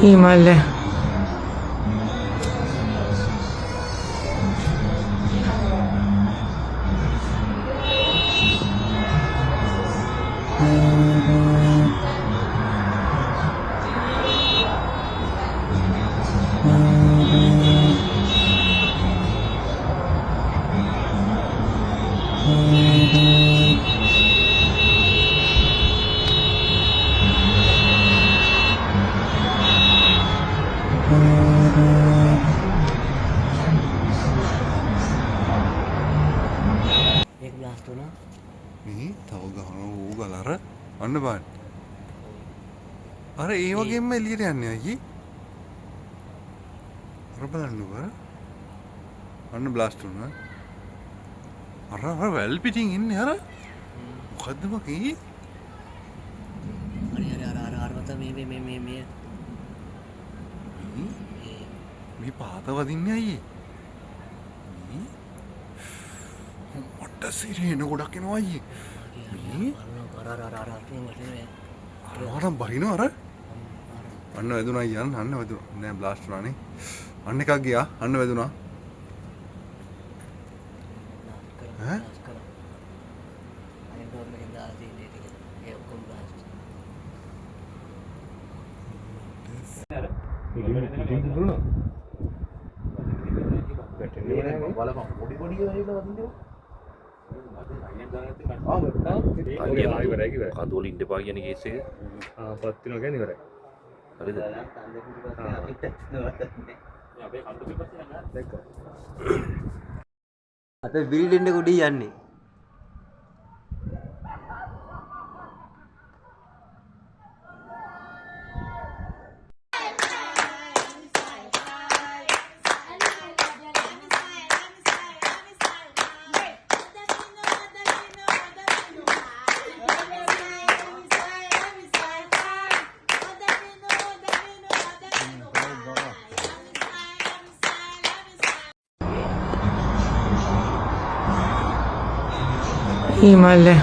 Himalaya. एक blast हो ना මේ තව ගහන ඌ ගල අර අන්න බලන්න. අර ඒ වගේම එළියට යන්නේ අයියේ. අර බලන්නකෝ අර. අන්න බ්ලාස්ට් වුණා. අර වැල් පිටින් ඉන්නේ අර. මොකද්ද මගේ? अरे मत मैं මේ පාත වදින්නේ අයියේ. මොට්ට සිරේන ගොඩක් එනවා අයියේ. අරවටම් බහිනවා අර. අන්න වැදුනා අයියා අන්න වැදුනා. නෑ බ්ලාස්ට් වුණානේ. අන්න එකක් ගියා. අන්න වැදුනා. ඈ? කඳුවල ඉන්න එපා කියන කේස් එක පත් වෙනවා කියන්නේ ඉවරයි. හරිද? අත බිල්ඩින් එක උඩින් යන්නේ Himalaya.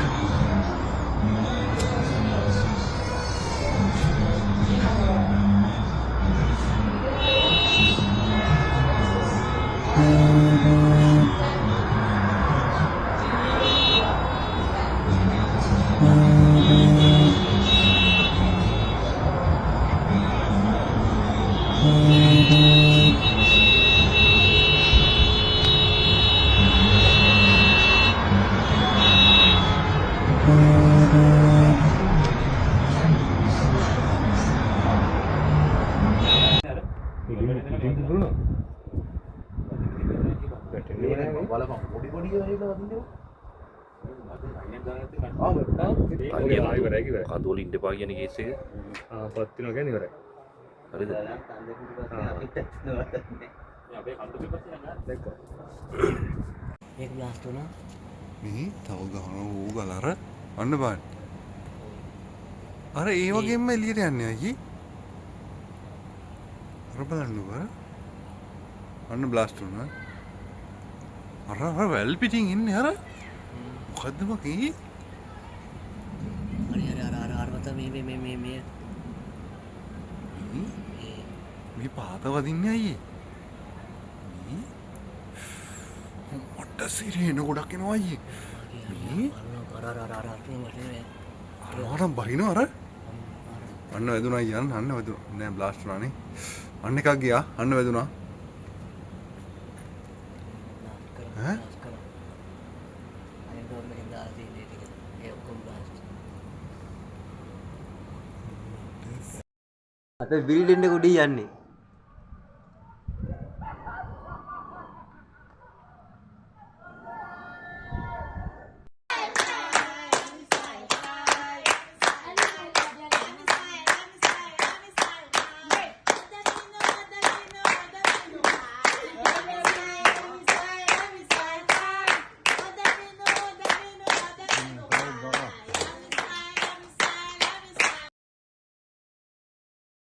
කඳුවල ඉන්න එපා කියන කේස් එක පත් වෙනවා කියන්නේ ඉවරයි. හරිද? एक ब्लास्ट हो ना මේ තව ගහන ඌ ගල අර අන්න බලන්න. අර ඒ වගේම එළියට යන්නේ අයියේ. අර බලන්නකෝ අර. අන්න බ්ලාස්ට් වුණා. අර වැල් පිටින් ඉන්නේ අර. මොකද්ද මගේ? अरे मत मैं මේ පාත වදින්නේ අයියේ. මොට්ට සිරේන ගොඩක් එනවා අයියේ. අරවටම් බහිනවා අර. අන්න වැදුනා අයියා අන්න වැදුනා. නෑ බ්ලාස්ට් වුණානේ. අන්න එකක් ගියා. අන්න වැදුනා. ඈ? අත බිල්ඩින් එක උඩින් යන්නේ